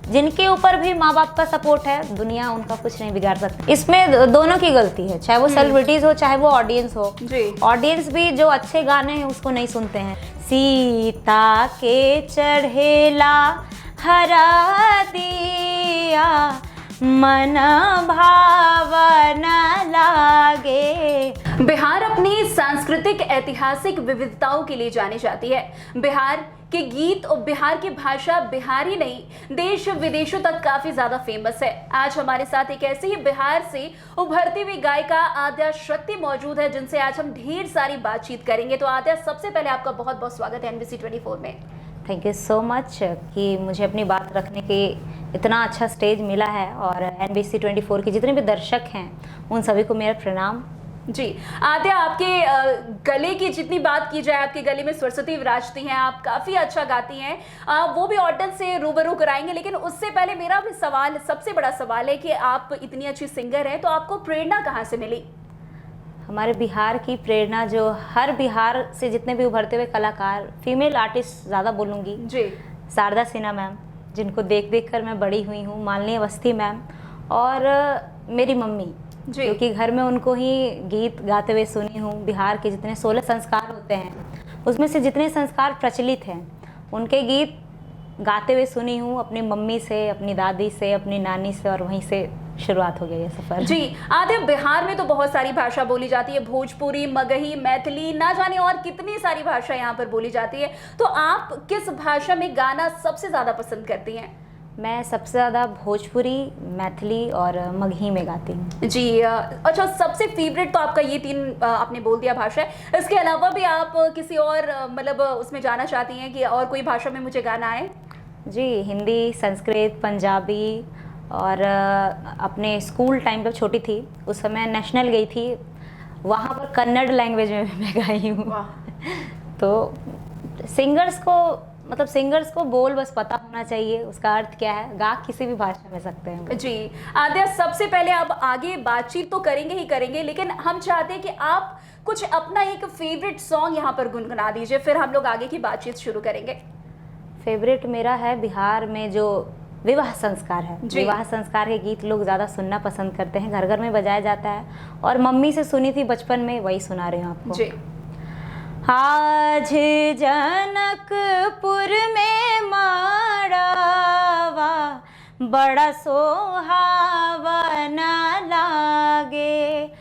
जिनके ऊपर भी माँ बाप का सपोर्ट है, दुनिया उनका कुछ नहीं बिगाड़ सकती। इसमें दोनों की गलती है, चाहे वो सेलिब्रिटीज हो चाहे वो ऑडियंस हो। ऑडियंस भी जो अच्छे गाने हैं उसको नहीं सुनते हैं। सीता के चढ़ेला हरा दिया, मन भावन लागे। बिहार अपनी सांस्कृतिक ऐतिहासिक विविधताओं के लिए जानी जाती है। बिहार के गीत और बिहार की भाषा बिहार ही नहीं, देश विदेशों तक काफी ज्यादा फेमस है। आज हमारे साथ एक ऐसे ही बिहार से उभरती हुई गायिका आद्या शक्ति मौजूद है, जिनसे आज हम ढेर सारी बातचीत करेंगे। तो आद्या, सबसे पहले आपका बहुत बहुत स्वागत है NBC 24 में। थैंक यू सो मच कि मुझे अपनी बात रखने के इतना अच्छा स्टेज मिला है, और NBC 24 के जितने भी दर्शक हैं उन सभी को मेरा प्रणाम। जी आद्या, आपके गले की जितनी बात की जाए, आपके गले में सरस्वती विराजती हैं, आप काफ़ी अच्छा गाती हैं, वो भी ऑडियंस से रूबरू कराएंगे। लेकिन उससे पहले मेरा भी सवाल, सबसे बड़ा सवाल है कि आप इतनी अच्छी सिंगर हैं, तो आपको प्रेरणा कहाँ से मिली? हमारे बिहार की प्रेरणा, जो हर बिहार से जितने भी उभरते हुए कलाकार, फीमेल आर्टिस्ट ज़्यादा बोलूँगी जी, शारदा सिन्हा मैम, जिनको देख देख कर मैं बड़ी हुई हूँ, मालिनी अवस्थी मैम, और मेरी मम्मी, क्योंकि घर में उनको ही गीत गाते हुए सुनी हूँ। बिहार के जितने 16 संस्कार होते हैं उसमें से जितने संस्कार प्रचलित हैं उनके गीत गाते हुए सुनी हूँ, अपनी मम्मी से, अपनी दादी से, अपनी नानी से, और वहीं से शुरुआत हो गया ये सफर। जी आद्या, बिहार में तो बहुत सारी भाषा बोली जाती है, भोजपुरी, मगही, मैथिली, ना जाने और कितनी सारी भाषा यहाँ पर बोली जाती है। तो आप किस भाषा में गाना सबसे ज़्यादा पसंद करती हैं? मैं सबसे ज़्यादा भोजपुरी, मैथिली और मगही में गाती हूँ। जी अच्छा, सबसे फेवरेट तो आपका ये 3 आपने बोल दिया भाषा है। इसके अलावा भी आप किसी और मतलब उसमें जाना चाहती हैं कि और कोई भाषा में मुझे गाना है? जी, हिंदी, संस्कृत, पंजाबी, और अपने स्कूल टाइम पर छोटी थी उस समय नेशनल गई थी, वहाँ पर कन्नड़ लैंग्वेज में मैं गाई हूँ। तो सिंगर्स को बोल बस पता होना चाहिए, उसका अर्थ क्या है, गा किसी भी भाषा में सकते हैं। जी आद्या, सबसे पहले आप आगे बातचीत तो करेंगे ही करेंगे, लेकिन हम चाहते हैं कि आप कुछ अपना एक फेवरेट सॉन्ग यहाँ पर गुनगुना दीजिए, फिर हम लोग आगे की बातचीत शुरू करेंगे। फेवरेट मेरा है, बिहार में जो विवाह संस्कार है, विवाह संस्कार के गीत लोग ज़्यादा सुनना पसंद करते हैं, घर घर में बजाया जाता है, और मम्मी से सुनी थी बचपन में, वही सुना रही हूँ आपको। जी। आज जनकपुर में माड़वा बड़ा सोहावन लागे,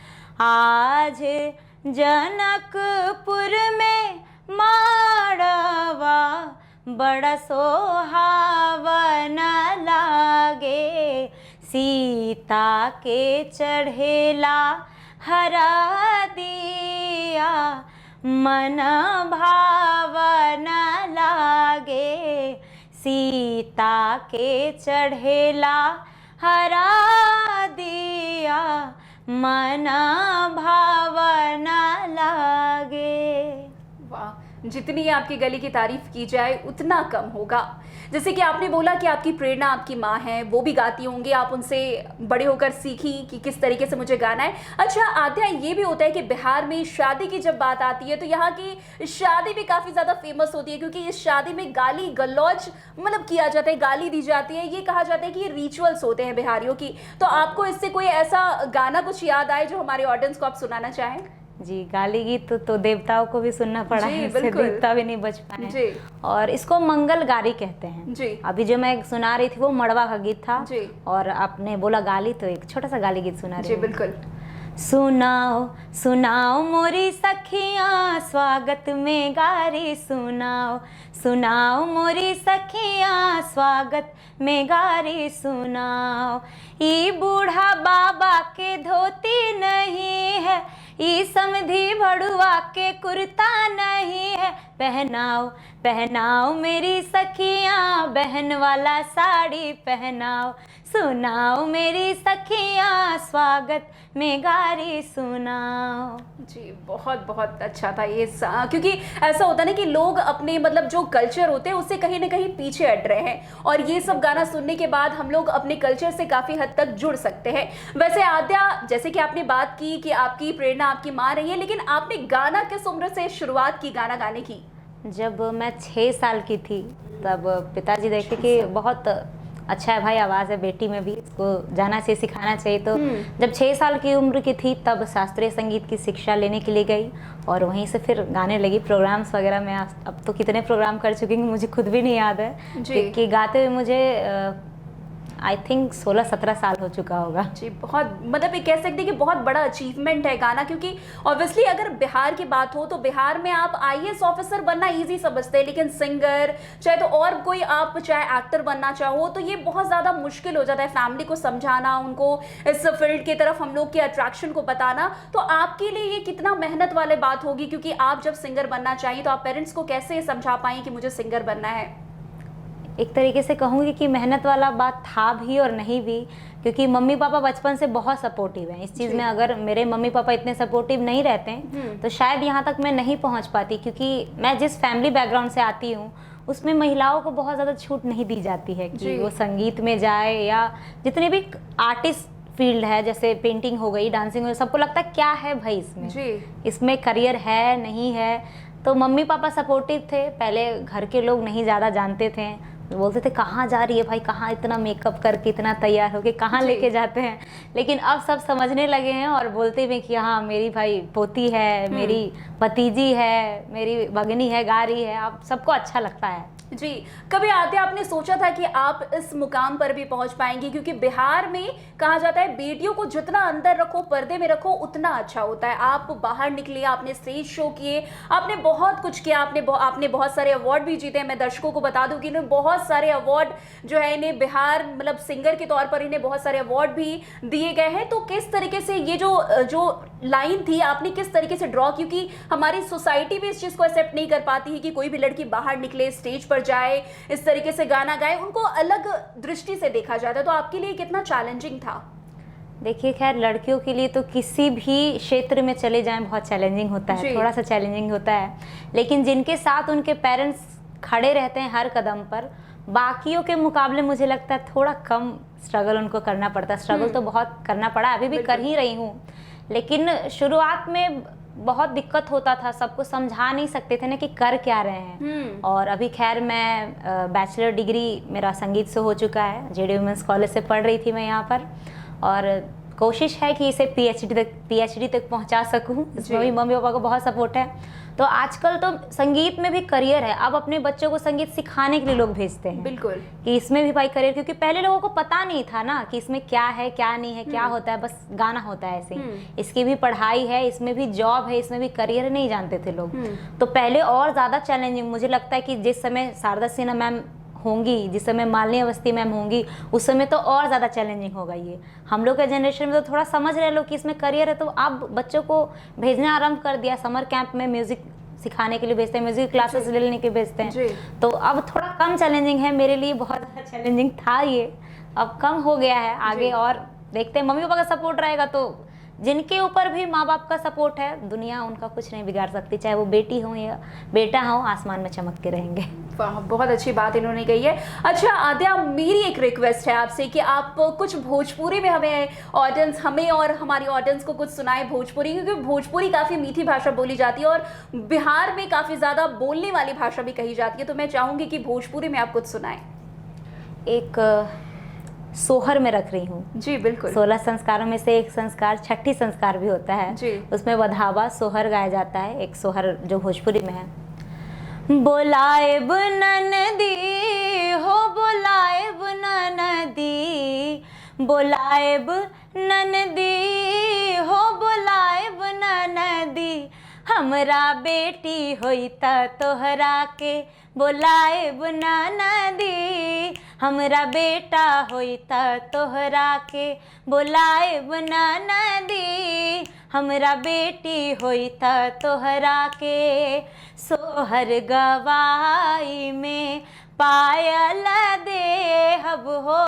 आज जनकपुर में माड़वा बड़ा सोहावन लागे, सीता के चढ़ेला हरा दिया, मन भावन लागे, सीता के चढ़ेला हरा दिया, मन भावन लागे। वाह, जितनी आपकी गले की तारीफ की जाए उतना कम होगा। जैसे कि आपने बोला कि आपकी प्रेरणा आपकी माँ है, वो भी गाती होंगी, आप उनसे बड़े होकर सीखी कि किस तरीके से मुझे गाना है। अच्छा आद्या, ये भी होता है कि बिहार में शादी की जब बात आती है तो यहाँ की शादी भी काफ़ी ज़्यादा फेमस होती है, क्योंकि इस शादी में गाली गलौज मतलब किया जाता है, गाली दी जाती है। ये कहा जाता है कि ये रिचुअल्स होते हैं बिहारियों की। तो आपको इससे कोई ऐसा गाना कुछ याद आए जो हमारे ऑडियंस को आप सुनाना चाहें? जी, गाली गीत तो देवताओं को भी सुनना पड़ा है, इससे देवता भी नहीं बच पाए, और इसको मंगल गारी कहते हैं। जी। अभी जो मैं सुना रही थी वो मड़वा का गीत था। जी। और आपने बोला गाली, तो एक छोटा सा गाली गीत सुना रही हूँ। जी बिल्कुल। सुनाओ सुनाओ मोरी सखियाँ स्वागत में गारी, सुनाओ सुनाओ मोरी सखियाँ स्वागत में गारी, सुनाओ ई बूढ़ा बाबा के धोती नहीं है, ई समधी भड़ुआ के कुर्ता नहीं है, पहनाओ पहनाओ मेरी सखियाँ बहन वाला साड़ी पहनाओ, सुनाओ मेरी सखियाँ स्वागत में गारी सुनाओ। जी बहुत बहुत अच्छा था ये क्योंकि ऐसा होता है ना कि लोग अपने मतलब जो कल्चर होते हैं उससे कहीं ना कहीं पीछे हट रहे हैं, और ये सब गाना सुनने के बाद हम लोग अपने कल्चर से काफ़ी हद तक जुड़ सकते हैं। वैसे आद्या, जैसे कि आपने बात की कि आपकी प्रेरणा आपकी माँ रही है, लेकिन आपने गाना किस उम्र से शुरुआत की गाना गाने की? जब मैं 6 साल की थी तब पिताजी देखे कि बहुत अच्छा है भाई, आवाज़ है बेटी में भी, इसको जाना चाहिए, सिखाना चाहिए। तो जब 6 साल की उम्र की थी तब शास्त्रीय संगीत की शिक्षा लेने के लिए गई और वहीं से फिर गाने लगी। प्रोग्राम्स वगैरह में अब तो कितने प्रोग्राम कर चुकी हूँ मुझे खुद भी नहीं याद है कि गाते हुए मुझे आई थिंक 16-17 साल हो चुका होगा। जी, बहुत मतलब ये कह सकते हैं कि बहुत बड़ा अचीवमेंट है गाना, क्योंकि ऑब्वियसली अगर बिहार की बात हो तो बिहार में आप आईएएस ऑफिसर बनना इजी समझते हैं, लेकिन सिंगर चाहे तो और कोई आप चाहे एक्टर बनना चाहो तो ये बहुत ज़्यादा मुश्किल हो जाता है। फैमिली को समझाना, उनको इस फील्ड की तरफ हम लोग के अट्रैक्शन को बताना, तो आपके लिए ये कितना मेहनत वाली बात होगी, क्योंकि आप जब सिंगर बनना चाहिए तो आप पेरेंट्स को कैसे समझा पाएँ कि मुझे सिंगर बनना है? एक तरीके से कहूँगी कि मेहनत वाला बात था भी और नहीं भी, क्योंकि मम्मी पापा बचपन से बहुत सपोर्टिव हैं इस चीज़ में। अगर मेरे मम्मी पापा इतने सपोर्टिव नहीं रहते हैं तो शायद यहाँ तक मैं नहीं पहुँच पाती, क्योंकि मैं जिस फैमिली बैकग्राउंड से आती हूँ उसमें महिलाओं को बहुत ज़्यादा छूट नहीं दी जाती है कि वो संगीत में जाए, या जितने भी आर्टिस्ट फील्ड है जैसे पेंटिंग हो गई, डांसिंग हो गई, सबको लगता है क्या है भाई इसमें करियर है नहीं है। तो मम्मी पापा सपोर्टिव थे, पहले घर के लोग नहीं ज़्यादा जानते थे, बोलते थे कहाँ जा रही है भाई, कहाँ इतना मेकअप करके इतना तैयार होके कहाँ लेके जाते हैं। लेकिन अब सब समझने लगे हैं और बोलते भी कि हाँ मेरी भाई पोती है, मेरी भतीजी है, मेरी भगनी है, गा रही है। अब सबको अच्छा लगता है। जी, कभी आते आपने सोचा था कि आप इस मुकाम पर भी पहुंच पाएंगी? क्योंकि बिहार में कहा जाता है बेटियों को जितना अंदर रखो, पर्दे में रखो, उतना अच्छा होता है। आप बाहर निकले, आपने स्टेज शो किए, आपने बहुत कुछ किया, आपने बहुत सारे अवार्ड भी जीते हैं। मैं दर्शकों को बता दूं कि इन्हें बहुत सारे अवार्ड जो है, इन्हें बिहार मतलब सिंगर के तौर पर इन्हें बहुत सारे अवार्ड भी दिए गए हैं। तो किस तरीके से ये जो लाइन थी आपने किस तरीके से ड्रॉ, क्योंकि हमारी सोसाइटी भी इस चीज़ को एक्सेप्ट नहीं कर पाती है कि कोई भी लड़की बाहर निकले, स्टेज पर जाए, इस तरीके से गाना गाए, उनको अलग दृष्टि से देखा जाता है। तो आपके लिए कितना चैलेंजिंग था? देखिए, खैर लड़कियों के लिए तो किसी भी क्षेत्र में चले जाएं बहुत चैलेंजिंग होता है, थोड़ा सा चैलेंजिंग होता है। लेकिन जिनके साथ उनके पेरेंट्स खड़े रहते हैं हर कदम पर, बाकियों के मुकाबले मुझे लगता है थोड़ा कम स्ट्रगल उनको करना पड़ता है। स्ट्रगल तो बहुत करना पड़ा, अभी भी कर ही रही हूँ, लेकिन शुरुआत में बहुत दिक्कत होता था। सबको समझा नहीं सकते थे ना कि कर क्या रहे हैं। और अभी खैर मैं बैचलर डिग्री मेरा संगीत से हो चुका है, जेडी वुमेंस कॉलेज से पढ़ रही थी मैं यहाँ पर, और कोशिश है कि इसे पीएचडी तक पहुँचा सकूँ। इसमें भी मम्मी पापा को बहुत सपोर्ट है। तो आजकल तो संगीत में भी करियर है। अब अपने बच्चों को संगीत सिखाने के लिए लोग भेजते हैं, बिल्कुल, कि इसमें भी भाई करियर, क्योंकि पहले लोगों को पता नहीं था ना कि इसमें क्या है क्या नहीं है, क्या होता है, बस गाना होता है ऐसे ही। इसकी भी पढ़ाई है, इसमें भी जॉब है, इसमें भी करियर, नहीं जानते थे लोग। तो पहले और ज़्यादा चैलेंजिंग मुझे लगता है कि जिस समय शारदा सिन्हा मैम होंगी, जिस समय मालिनी अवस्थी मैम होंगी, उस समय तो और ज़्यादा चैलेंजिंग होगा ये। हम लोग के जनरेशन में तो थोड़ा समझ रहे लोग कि इसमें करियर है, तो अब बच्चों को भेजना आरंभ कर दिया। समर कैंप में म्यूज़िक सिखाने के लिए भेजते हैं, म्यूज़िक क्लासेस लेने के भेजते हैं। तो अब थोड़ा कम चैलेंजिंग है। मेरे लिए बहुत ज़्यादा चैलेंजिंग था ये, अब कम हो गया है। आगे और देखते हैं, मम्मी पापा का सपोर्ट रहेगा तो, जिनके ऊपर भी माँ बाप का सपोर्ट है, दुनिया उनका कुछ नहीं बिगाड़ सकती, चाहे वो बेटी हो या बेटा हो, आसमान में चमक के रहेंगे। वाह, बहुत अच्छी बात इन्होंने कही है। अच्छा आद्या, मेरी एक रिक्वेस्ट है आपसे कि आप कुछ भोजपुरी में हमें और हमारी ऑडियंस को कुछ सुनाए भोजपुरी, क्योंकि भोजपुरी काफ़ी मीठी भाषा बोली जाती है और बिहार में काफ़ी ज़्यादा बोलने वाली भाषा भी कही जाती है। तो मैं चाहूँगी कि भोजपुरी में आप कुछ सुनाएं। एक सोहर में रख रही हूँ। जी बिल्कुल। 16 संस्कारों में से एक संस्कार छठी संस्कार भी होता है जी। उसमें वधावा सोहर गाया जाता है। एक सोहर जो भोजपुरी में है, बोलाएब ननदी हो बोलाएब ननदी, बोलाएब ननदी हो बोलाएब ननदी, हमरा बेटी होई त तोहरा के बोलाएब ननदी, हमरा बेटा होई त तोहरा के बोलाएब ननदी, हमरा बेटी होई त तोहरा के। सोहर गवाई में पायल देहब हो,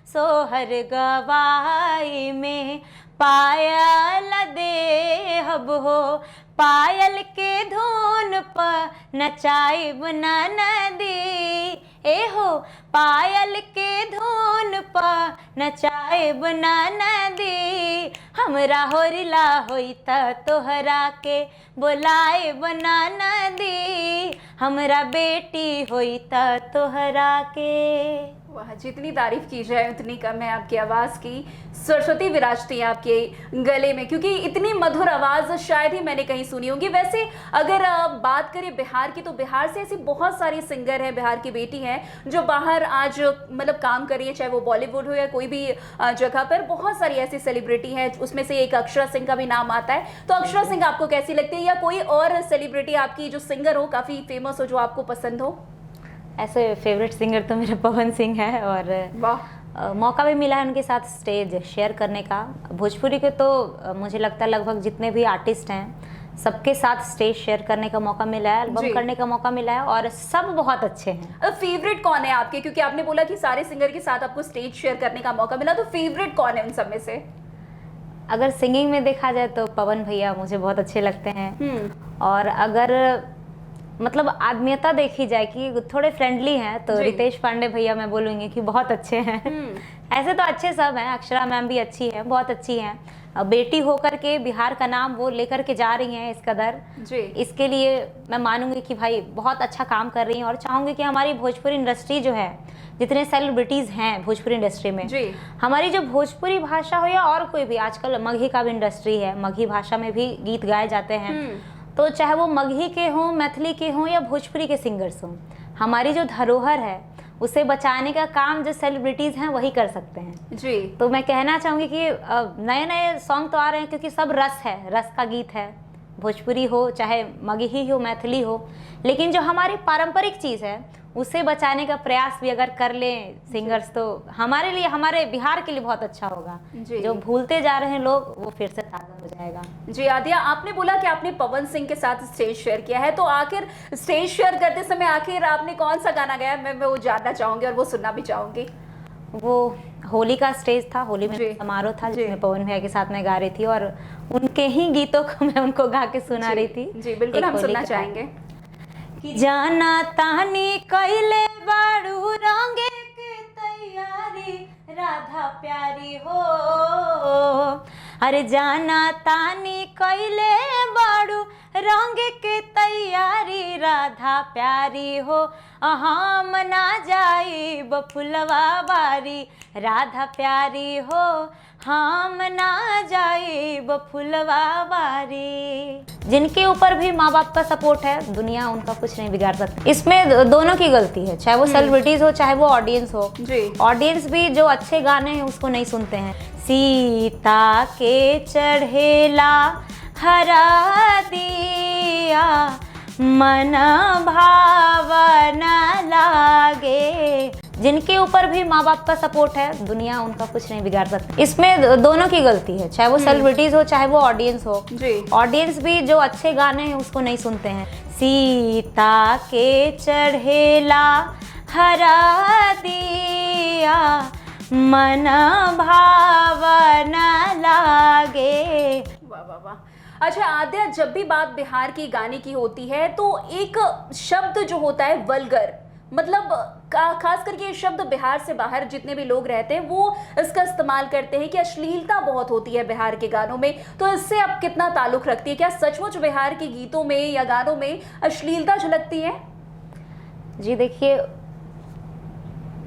सोहर गवाई में पायल देहब हो, पायल के धुन पर नचाइब ननदी, ए हो पायल के धुन पर नचाइब ननदी, हमरा होरिला होई त तोहरा के बोलाइब ननदी, हमरा बेटी होई त तोहरा के। वाह, जितनी तारीफ की जाए उतनी कम है आपकी आवाज़ की। सरस्वती विराजती है आपके गले में, क्योंकि इतनी मधुर आवाज़ शायद ही मैंने कहीं सुनी होगी। वैसे अगर बात करें बिहार की, तो बिहार से ऐसी बहुत सारी सिंगर हैं, बिहार की बेटी हैं जो बाहर आज मतलब काम कर रही है, चाहे वो बॉलीवुड हो या कोई भी जगह पर। बहुत सारी ऐसी सेलिब्रिटी हैं, उसमें से एक अक्षरा सिंह का भी नाम आता है। तो अक्षरा सिंह आपको कैसी लगती है, या कोई और सेलिब्रिटी आपकी जो सिंगर हो, काफ़ी फेमस हो, जो आपको पसंद हो? ऐसे फेवरेट सिंगर तो मेरा पवन सिंह है, और मौका भी मिला है उनके साथ स्टेज शेयर करने का। भोजपुरी के तो मुझे लगता है लगभग जितने भी आर्टिस्ट हैं सबके साथ स्टेज शेयर करने का मौका मिला है, एल्बम करने का मौका मिला है, और सब बहुत अच्छे हैं। फेवरेट कौन है आपके, क्योंकि आपने बोला कि सारे सिंगर के साथ आपको स्टेज शेयर करने का मौका मिला, तो फेवरेट कौन है उन सब में से? अगर सिंगिंग में देखा जाए तो पवन भैया मुझे बहुत अच्छे लगते हैं, और अगर मतलब आत्मीयता देखी जाए कि थोड़े फ्रेंडली हैं तो रितेश पांडे भैया मैं बोलूँगी कि बहुत अच्छे हैं। ऐसे तो अच्छे सब हैं, अक्षरा मैम भी अच्छी हैं, बहुत अच्छी हैं। बेटी होकर के बिहार का नाम वो लेकर के जा रही हैं इस कदर, इसके लिए मैं मानूंगी कि भाई बहुत अच्छा काम कर रही हैं। और चाहूँगी कि हमारी भोजपुरी इंडस्ट्री जो है, जितने सेलिब्रिटीज़ हैं भोजपुरी इंडस्ट्री में, हमारी जो भोजपुरी भाषा हो या और कोई भी, आजकल मगही का भी इंडस्ट्री है, मगही भाषा में भी गीत गाए जाते हैं, तो चाहे वो मगही के हों, मैथिली के हों या भोजपुरी के सिंगर्स हों, हमारी जो धरोहर है उसे बचाने का काम जो सेलिब्रिटीज़ हैं वही कर सकते हैं जी। तो मैं कहना चाहूँगी कि नए नए सॉन्ग तो आ रहे हैं, क्योंकि सब रस है, रस का गीत है, भोजपुरी हो चाहे मगही हो मैथिली हो, लेकिन जो हमारी पारंपरिक चीज़ है उसे बचाने का प्रयास भी अगर कर लें सिंगर्स, तो हमारे लिए, हमारे बिहार के लिए बहुत अच्छा होगा। जो भूलते जा रहे हैं लोग वो फिर से ताज़ा हो जाएगा। जी आदिया, आपने बोला कि आपने पवन सिंह के साथ स्टेज शेयर किया है, तो आखिर स्टेज शेयर करते समय आखिर आपने कौन सा गाना गाया? मैं वो जानना चाहूँगी और वो सुनना भी चाहूँगी। वो होली का स्टेज था, होली में समारोह था जिसमें पवन भैया के साथ मैं गा रही थी, और उनके ही गीतों को मैं उनको गा के सुना रही थी। जी बिल्कुल, हम सुनना चाहेंगे। कि जाना तानी कैले बाड़ू रंगे के तैयारी राधा प्यारी हो, अरे जाना तानी कैले बाड़ू रंगे के तैयारी राधा प्यारी हो, हम ना जाई बफुलवा बारी राधा प्यारी हो, हम ना जाए बफुलवा बारी। जिनके ऊपर भी माँ बाप का सपोर्ट है, दुनिया उनका कुछ नहीं बिगाड़ सकती। इसमें दोनों की गलती है, चाहे वो सेलिब्रिटीज हो चाहे वो ऑडियंस हो। ऑडियंस भी जो अच्छे गाने हैं उसको नहीं सुनते हैं। सीता के चढ़ेला हरा दिया मन भावना लागे। जिनके ऊपर भी माँ बाप का सपोर्ट है, दुनिया उनका कुछ नहीं बिगाड़ सकती। इसमें दोनों की गलती है, चाहे वो सेलिब्रिटीज हो चाहे वो ऑडियंस हो। ऑडियंस भी जो अच्छे गाने हैं उसको नहीं सुनते हैं। सीता के चढ़ेला हरा दिया मन भावना लागे। वाह वाह वाह। अच्छा आद्या, जब भी बात बिहार की गाने की होती है तो एक शब्द जो होता है वल्गर, मतलब खास करके ये शब्द बिहार से बाहर जितने भी लोग रहते हैं वो इसका इस्तेमाल करते हैं कि अश्लीलता बहुत होती है बिहार के गानों में। तो इससे आप कितना ताल्लुक रखती है? क्या सचमुच बिहार के गीतों में या गानों में अश्लीलता झलकती है? जी देखिए,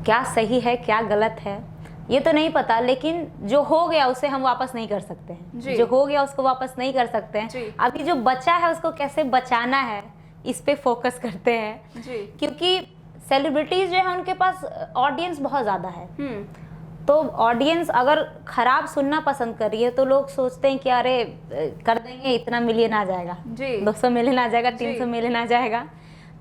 क्या सही है क्या गलत है ये तो नहीं पता, लेकिन जो हो गया उसे हम वापस नहीं कर सकते हैं। जो हो गया उसको वापस नहीं कर सकते हैं। अभी जो बचा है उसको कैसे बचाना है इस पे फोकस करते हैं, क्योंकि सेलिब्रिटीज जो है उनके पास ऑडियंस बहुत ज़्यादा है। तो ऑडियंस अगर खराब सुनना पसंद कर रही है तो लोग सोचते हैं कि अरे कर देंगे, इतना मिलियन आ जाएगा, 200 मिलियन आ जाएगा, 300 मिलियन आ जाएगा।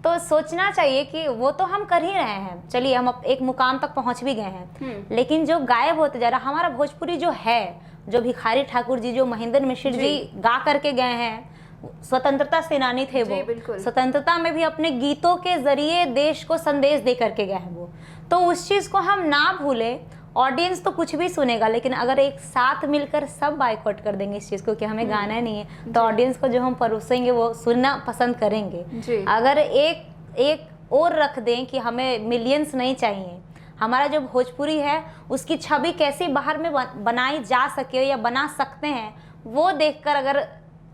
तो सोचना चाहिए कि वो तो हम कर ही रहे हैं, चलिए हम एक मुकाम तक पहुंच भी गए हैं, लेकिन जो गायब होते जा रहा हमारा भोजपुरी जो है, जो भिखारी ठाकुर जी, जो महेंद्र मिश्र जी गा करके गए हैं, स्वतंत्रता सेनानी थे वो, स्वतंत्रता में भी अपने गीतों के जरिए देश को संदेश दे करके गए हैं वो। तो उस चीज़ को हम ना भूले। ऑडियंस तो कुछ भी सुनेगा, लेकिन अगर एक साथ मिलकर सब बाइकआउट कर देंगे इस चीज़ को कि हमें गाना नहीं है, तो ऑडियंस को जो हम परोसेंगे वो सुनना पसंद करेंगे। अगर एक और रख दें कि हमें मिलियंस नहीं चाहिए, हमारा जो भोजपुरी है उसकी छवि कैसी बाहर में बनाई जा सके या बना सकते हैं, वो देखकर अगर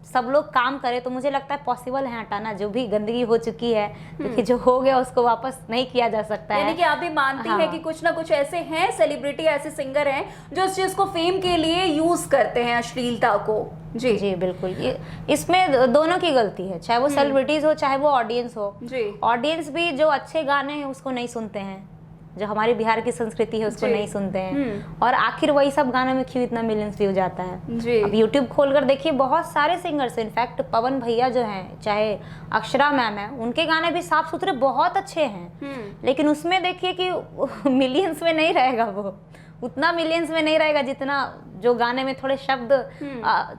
सब लोग काम करें तो मुझे लगता है पॉसिबल है हटाना। जो भी गंदगी हो चुकी है, क्योंकि जो हो गया उसको वापस नहीं किया जा सकता है। यानी कि आप भी मानती हैं कि कुछ ना कुछ ऐसे हैं सेलिब्रिटी, ऐसे सिंगर हैं जो इस चीज को फेम के लिए यूज करते हैं, अश्लीलता को। जी जी बिल्कुल, ये इसमें दोनों की गलती है, चाहे वो सेलिब्रिटीज हो चाहे वो ऑडियंस हो। जी ऑडियंस भी जो अच्छे गाने हैं उसको नहीं सुनते हैं, जो हमारी बिहार की संस्कृति है उसको नहीं सुनते हैं। और आखिर वही सब गानों में क्यों इतना मिलियंस व्यू जाता है। जी अब यूट्यूब खोलकर देखिए, बहुत सारे सिंगर्स, इनफैक्ट पवन भैया जो हैं, चाहे अक्षरा मैम है, उनके गाने भी साफ सुथरे बहुत अच्छे हैं। लेकिन उसमें देखिए कि मिलियंस में नहीं रहेगा, वो उतना मिलियंस में नहीं रहेगा जितना जो गाने में थोड़े शब्द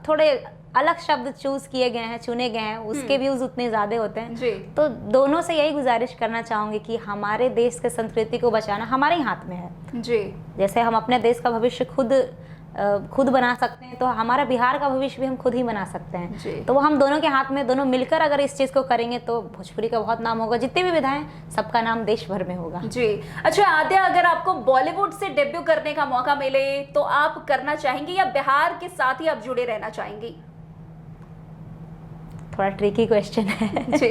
थोड़े अलग शब्द चूज किए गए हैं, चुने गए हैं, उसके व्यूज उतने ज्यादा होते हैं। जी तो दोनों से यही गुजारिश करना चाहूंगी कि हमारे देश के संस्कृति को बचाना हमारे ही हाथ में है। जी जैसे हम अपने देश का भविष्य खुद बना सकते हैं, तो हमारा बिहार का भविष्य भी हम खुद ही बना सकते हैं। तो वो हम दोनों के हाथ में, दोनों मिलकर अगर इस चीज को करेंगे तो भोजपुरी का बहुत नाम होगा, जितने भी विधाएं सबका नाम देश भर में होगा। जी अच्छा आद्या, अगर आपको बॉलीवुड से डेब्यू करने का मौका मिले तो आप करना चाहेंगी या बिहार के साथ ही आप जुड़े रहना चाहेंगी? थोड़ा ट्रिकी क्वेश्चन है जी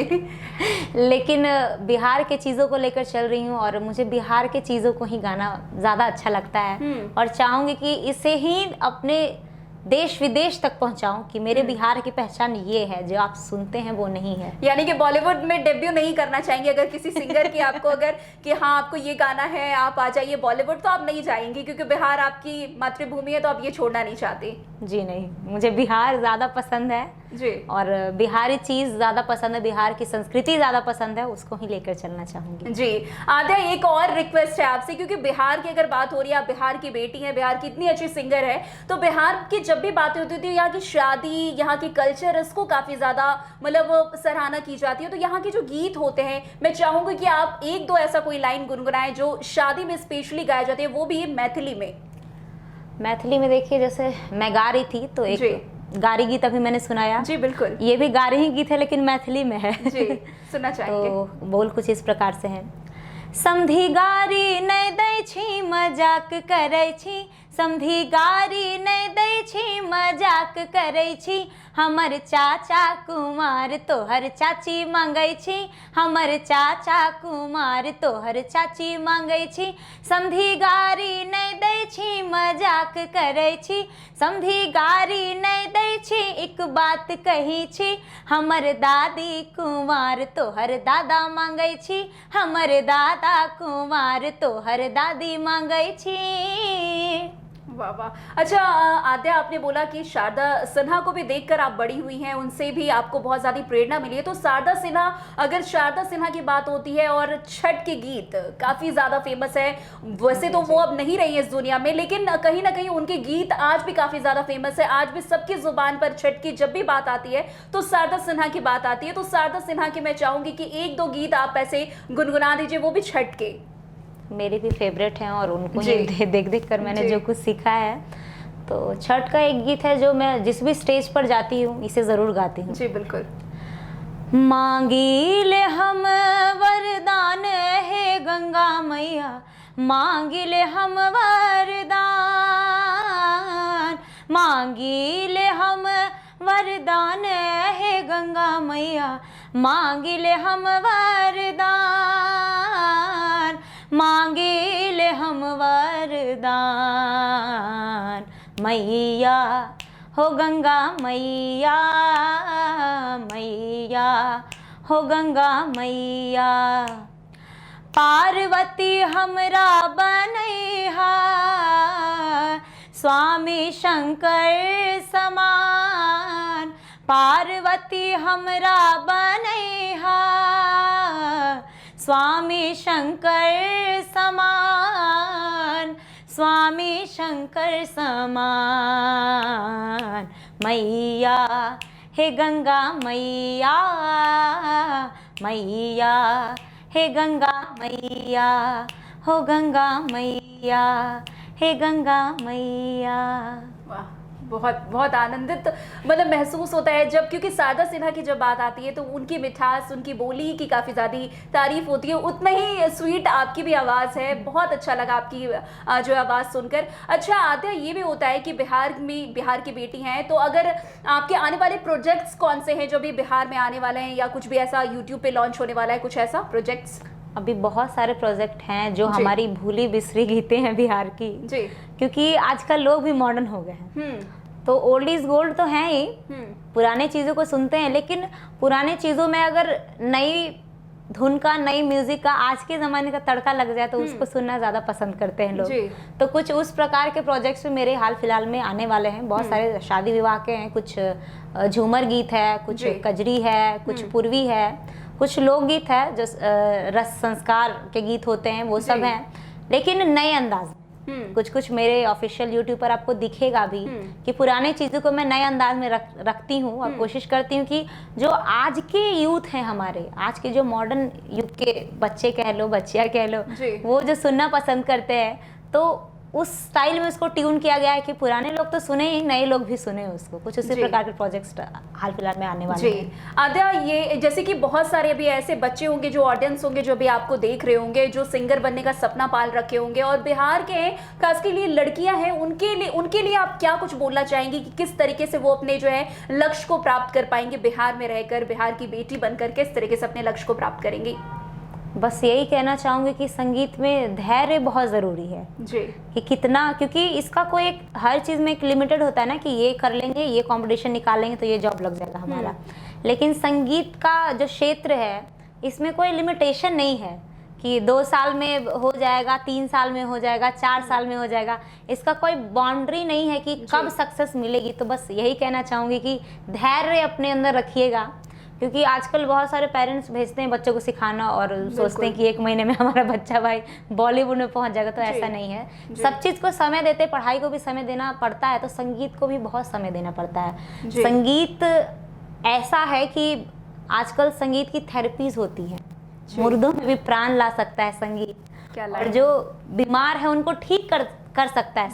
लेकिन बिहार के चीज़ों को लेकर चल रही हूँ और मुझे बिहार के चीज़ों को ही गाना ज़्यादा अच्छा लगता है। और चाहूँगी कि इसे ही अपने देश विदेश तक पहुंचाऊं कि मेरे बिहार की पहचान ये है, जो आप सुनते हैं वो नहीं है। यानी कि बॉलीवुड में डेब्यू नहीं करना चाहेंगे? अगर किसी सिंगर की आपको अगर कि हाँ आपको ये गाना है आप आ जाइए बॉलीवुड, तो आप नहीं जाएंगी क्योंकि बिहार आपकी मातृभूमि है, तो आप ये छोड़ना नहीं चाहती? जी नहीं, मुझे बिहार ज़्यादा पसंद है जी, और बिहारी चीज़ ज़्यादा पसंद है, बिहार की संस्कृति ज़्यादा पसंद है, उसको ही लेकर चलना चाहूँगी। जी आद्या, एक और रिक्वेस्ट है आपसे, क्योंकि बिहार की अगर बात हो रही है, आप बिहार की बेटी हैं, बिहार की इतनी अच्छी सिंगर है, तो बिहार की जब भी बातें होती थी, यहाँ की शादी, यहाँ की कल्चर, इसको काफ़ी ज़्यादा मतलब सराहना की जाती है। तो यहाँ के जो गीत होते हैं, मैं चाहूँगी कि आप एक दो ऐसा कोई लाइन गुनगुनाएं जो शादी में स्पेशली गाए जाते हैं, वो भी मैथिली में। मैथिली में देखिए, जैसे मैं गा रही थी तो एक गारी गीत अभी मैंने सुनाया। जी बिल्कुल, ये भी गारी ही गीत है लेकिन मैथिली में है। जी सुनना चाहेंगे। तो बोल कुछ इस प्रकार से है। समधी गारी नहीं दै छी मजाक करै छी, समधी गारी नहीं दै छी मजाक करै छी, हमर चाचा कुमार तोहर चाची मांगै छी, हमर चाचा कुमार तोहर चाची मांगै छी, समधी गारी नहीं दै छी मजाक करै छी, समधी गारी नहीं दै छी एक बात कही छी, हमर दादी कुमार तोहर दादा मांगै छी, हमर दादा कुमार तोहर दादी मांगै छी। वाह वाह। अच्छा आद्या, आपने बोला कि शारदा सिन्हा को भी देखकर आप बड़ी हुई हैं, उनसे भी आपको बहुत ज़्यादा प्रेरणा मिली है। तो शारदा सिन्हा, अगर शारदा सिन्हा की बात होती है और छठ के गीत काफ़ी ज़्यादा फेमस है, वैसे तो वो अब नहीं रही है इस दुनिया में, लेकिन कहीं ना कहीं उनके गीत आज भी काफ़ी ज़्यादा फेमस है। आज भी सबकी ज़ुबान पर छठ की जब भी बात आती है तो शारदा सिन्हा की बात आती है। तो शारदा सिन्हा की मैं चाहूँगी कि एक दो गीत आप ऐसे गुनगुना दीजिए, वो भी छठ के। मेरे भी फेवरेट हैं और उनको ही देख देख कर मैंने जो कुछ सीखा है। तो छठ का एक गीत है जो मैं जिस भी स्टेज पर जाती हूँ इसे ज़रूर गाती हूँ। जी बिल्कुल। मांगिले हम वरदान है गंगा मैया, मांगिले हम वरदान, मांगिले हम वरदान है गंगा मैया, मांगिले हम वरदान, मांगिले हम वरदान, मैया हो गंगा मैया, मैया हो गंगा मैया, पार्वती हमरा बनैहा, स्वामी शंकर समान, पार्वती हमरा बनैहा, स्वामी शंकर समान, स्वामी शंकर समान, मैया हे गंगा मैया, मैया हे गंगा मैया, हो गंगा मैया, हे गंगा मैया। वाह, बहुत बहुत आनंदित मतलब महसूस होता है जब, क्योंकि शारदा सिन्हा की जब बात आती है तो उनकी मिठास, उनकी बोली की काफ़ी ज़्यादा तारीफ होती है, उतना ही स्वीट आपकी भी आवाज़ है। बहुत अच्छा लगा आपकी जो आवाज़ सुनकर। अच्छा आद्या, ये भी होता है कि बिहार की बेटी हैं, तो अगर आपके आने वाले प्रोजेक्ट्स कौन से हैं जो भी बिहार में आने वाले हैं, या कुछ भी ऐसा यूट्यूब पे लॉन्च होने वाला है, कुछ ऐसा प्रोजेक्ट्स? अभी बहुत सारे प्रोजेक्ट हैं जो हमारी भूली बिसरी गीतें हैं बिहार की जी, क्योंकि आजकल लोग भी मॉडर्न हो गए हैं। तो ओल्ड इज गोल्ड तो है ही, पुराने चीज़ों को सुनते हैं, लेकिन पुराने चीज़ों में अगर नई धुन का, नई म्यूजिक का, आज के ज़माने का तड़का लग जाए तो उसको सुनना ज़्यादा पसंद करते हैं लोग। तो कुछ उस प्रकार के प्रोजेक्ट्स में मेरे हाल फिलहाल में आने वाले हैं। बहुत सारे शादी विवाह के हैं, कुछ झूमर गीत है, कुछ कजरी है, कुछ पूर्वी है, कुछ लोकगीत है जो रस संस्कार के गीत होते हैं, वो सब हैं, लेकिन नए अंदाज में। कुछ मेरे ऑफिशियल यूट्यूब पर आपको दिखेगा भी कि पुराने चीज़ों को मैं नए अंदाज में रखती हूँ और कोशिश करती हूँ कि जो आज के यूथ हैं, हमारे आज के जो मॉडर्न युग के बच्चे कह लो, बच्चियाँ कह लो, वो जो सुनना पसंद करते हैं, तो उस स्टाइल में उसको ट्यून किया गया है कि पुराने लोग तो सुने ही, नए लोग भी सुने उसको। कुछ उसी प्रकार के प्रोजेक्ट्स हाल फिलहाल में आने वाले हैं। आद्या, ये जैसे कि बहुत सारे अभी ऐसे बच्चे होंगे, जो ऑडियंस होंगे, जो भी आपको देख रहे होंगे, जो सिंगर बनने का सपना पाल रखे होंगे, और बिहार के खास के लिए लड़कियां हैं, उनके लिए आप क्या कुछ बोलना चाहेंगी कि किस तरीके से वो अपने जो है लक्ष्य को प्राप्त कर पाएंगे, बिहार में रहकर, बिहार की बेटी बनकर किस तरीके से अपने लक्ष्य को प्राप्त करेंगी? बस यही कहना चाहूँगी कि संगीत में धैर्य बहुत ज़रूरी है जी, कि कितना, क्योंकि इसका कोई एक, हर चीज़ में एक लिमिटेड होता है ना, कि ये कर लेंगे, ये कंपटीशन निकाल लेंगे तो ये जॉब लग जाएगा हमारा। लेकिन संगीत का जो क्षेत्र है, इसमें कोई लिमिटेशन नहीं है कि 2 साल में हो जाएगा, 3 साल में हो जाएगा, 4 साल में हो जाएगा। इसका कोई बाउंड्री नहीं है कि कब सक्सेस मिलेगी। तो बस यही कहना चाहूँगी कि धैर्य अपने अंदर रखिएगा, क्योंकि आजकल बहुत सारे पेरेंट्स भेजते हैं बच्चों को सिखाना और सोचते हैं कि 1 महीने में हमारा बच्चा भाई बॉलीवुड में पहुंच जाएगा। तो ऐसा नहीं है। सब चीज़ को समय देते, पढ़ाई को भी समय देना पड़ता है, तो संगीत को भी बहुत समय देना पड़ता है। संगीत ऐसा है कि आजकल संगीत की थेरेपीज होती हैं, मुर्दों में भी प्राण ला सकता है संगीत, और जो बीमार है उनको ठीक कर सकता है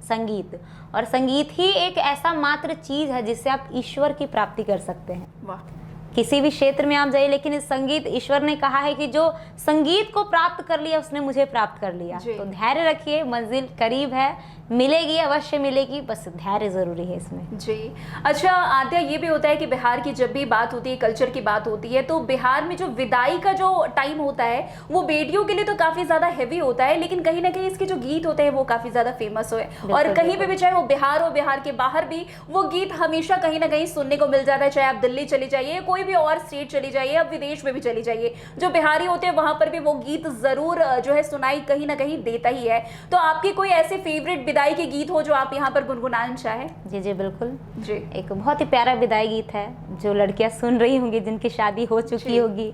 संगीत। और संगीत ही एक ऐसा मात्र चीज़ है जिससे आप ईश्वर की प्राप्ति कर सकते हैं। वाह। किसी भी क्षेत्र में आप जाइए, लेकिन इस संगीत, ईश्वर ने कहा है कि जो संगीत को प्राप्त कर लिया उसने मुझे प्राप्त कर लिया। तो धैर्य रखिए, मंजिल करीब है, मिलेगी, अवश्य मिलेगी, बस धैर्य जरूरी है इसमें जी। अच्छा आद्या, ये भी होता है कि बिहार की जब भी बात होती है, कल्चर की बात होती है, तो बिहार में जो विदाई का जो टाइम होता है वो बेटियों के लिए तो काफी ज्यादा हैवी होता है, लेकिन कहीं ना कहीं इसके जो गीत होते हैं वो काफी ज्यादा फेमस हुए, और कहीं पे भी, चाहे वो बिहार हो, बिहार के बाहर भी, वो गीत हमेशा कहीं ना कहीं सुनने को मिल जाता है। चाहे आप दिल्ली चली जाइए, कोई भी और स्टेट चली जाइए, अब विदेश में भी चली जाइए, जो बिहारी होते हैं वहां पर भी वो गीत जरूर जो है सुनाई कहीं ना कहीं देता ही है। तो आपकी कोई ऐसे फेवरेट विदाई के गीत हो जो आप यहाँ पर गुनगुनाना चाहें? जी जी बिल्कुल जी। एक बहुत ही प्यारा विदाई गीत है जो लड़कियां सुन रही होंगी, जिनकी शादी हो चुकी होगी,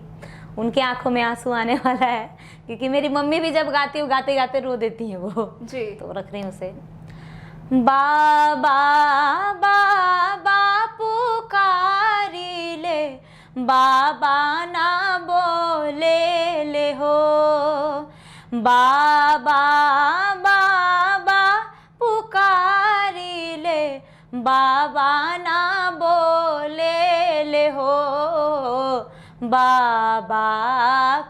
उनके आंखों में आंसू आने वाला है, क्योंकि मेरी मम्मी भी जब गाती है, गाते गाते रो देती है वो जी। तो रख रही हूँ उसे। बाबा बाबा पुकारी ले, बाबा ना बोले ले हो, बाबा बाबा पुकारी ले, बाबा ना बोले ले हो, बाबा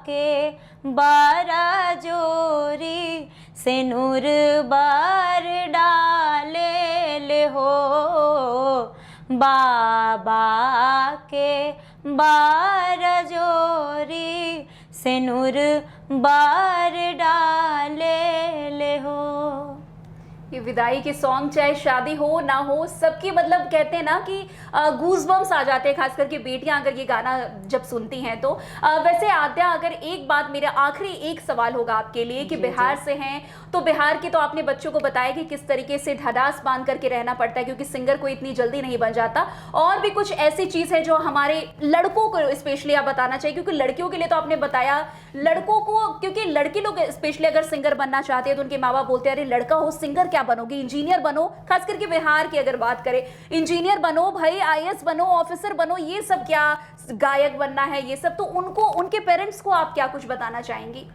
के बारा जोरी से नूर बार डाले ले हो, बाबा के बारा जोरी से नूर बार डाले ले हो। ये विदाई के सॉन्ग चाहे शादी हो ना हो, सबकी मतलब कहते हैं ना कि गूज़बम्स आ जाते हैं, खास करके बेटियां अगर ये गाना जब सुनती हैं तो। वैसे आद्या, अगर एक बात, मेरा आखिरी एक सवाल होगा आपके लिए कि बिहार से हैं तो बिहार के, तो आपने बच्चों को बताया कि किस तरीके से ढाढ़स बांध करके रहना पड़ता है, क्योंकि सिंगर को इतनी जल्दी नहीं बन जाता, और भी कुछ ऐसी चीज़ है जो हमारे लड़कों को स्पेशली आप बताना चाहिए, क्योंकि लड़कियों के लिए तो आपने बताया, लड़कों को, क्योंकि लड़के लोग स्पेशली अगर सिंगर बनना चाहते हैं तो उनके माँ बाप बोलते हैं अरे लड़का हो, सिंगर क्या बनोगे, इंजीनियर बनो, खास करके बिहार की अगर बात करें, इंजीनियर बनो भाई, IAS बनो, ऑफिसर बनो, ये सब क्या, गायक बनना है ये सब, तो उनको, उनके पेरेंट्स को आप क्या कुछ बताना चाहेंगी?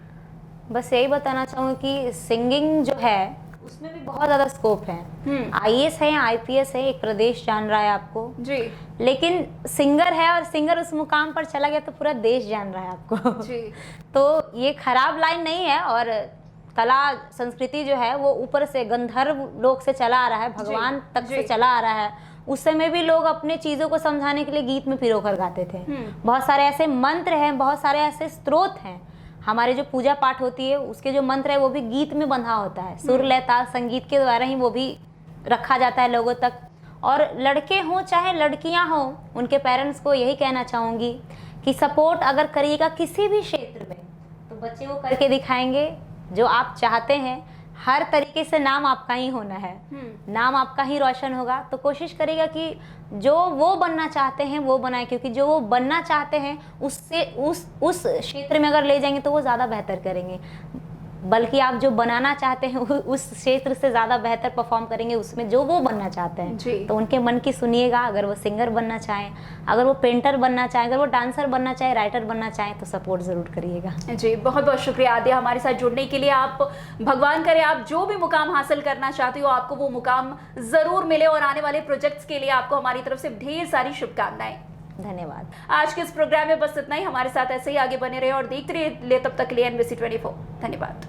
बस यही बताना चाहूँगी कि सिंगिंग जो है उसमें भी बहुत ज्यादा स्कोप है। आईएएस है, आईपीएस है, एक प्रदेश जान रहा है आपको जी, लेकिन सिंगर है और सिंगर उस मुकाम पर चला गया तो पूरा देश जान रहा है आपको जी। तो ये खराब लाइन नहीं है। और कला संस्कृति जो है वो ऊपर से गंधर्व लोक से चला आ रहा है, भगवान तक से चला आ रहा है। उस समय भी लोग अपने चीजों को समझाने के लिए गीत में पिरोकर गाते थे। बहुत सारे ऐसे मंत्र हैं, बहुत सारे ऐसे स्त्रोत हैं। हमारे जो पूजा पाठ होती है उसके जो मंत्र है वो भी गीत में बंधा होता है। सुर लय ताल संगीत के द्वारा ही वो भी रखा जाता है लोगों तक। और लड़के हों चाहे लड़कियां हों, उनके पेरेंट्स को यही कहना चाहूँगी कि सपोर्ट अगर करिएगा किसी भी क्षेत्र में तो बच्चे वो करके दिखाएंगे जो आप चाहते हैं। हर तरीके से नाम आपका ही होना है, नाम आपका ही रोशन होगा। तो कोशिश करिएगा कि जो वो बनना चाहते हैं वो बनाए, क्योंकि जो वो बनना चाहते हैं उससे उस क्षेत्र में अगर ले जाएंगे तो वो ज़्यादा बेहतर करेंगे। बल्कि आप जो बनाना चाहते हैं उस क्षेत्र से ज़्यादा बेहतर परफॉर्म करेंगे उसमें जो वो बनना चाहते हैं। तो उनके मन की सुनिएगा। अगर वो सिंगर बनना चाहें, अगर वो पेंटर बनना चाहें, अगर वो डांसर बनना चाहे, राइटर बनना चाहें तो सपोर्ट ज़रूर करिएगा। जी, बहुत बहुत शुक्रिया आद्या हमारे साथ जुड़ने के लिए। आप भगवान करे आप जो भी मुकाम हासिल करना चाहते हो आपको वो मुकाम ज़रूर मिले और आने वाले प्रोजेक्ट्स के लिए आपको हमारी तरफ से ढेर सारी शुभकामनाएं। धन्यवाद। आज के इस प्रोग्राम में बस इतना ही। हमारे साथ ऐसे ही आगे बने रहे और देखते रहिए तब तक लिए NBC 24। धन्यवाद।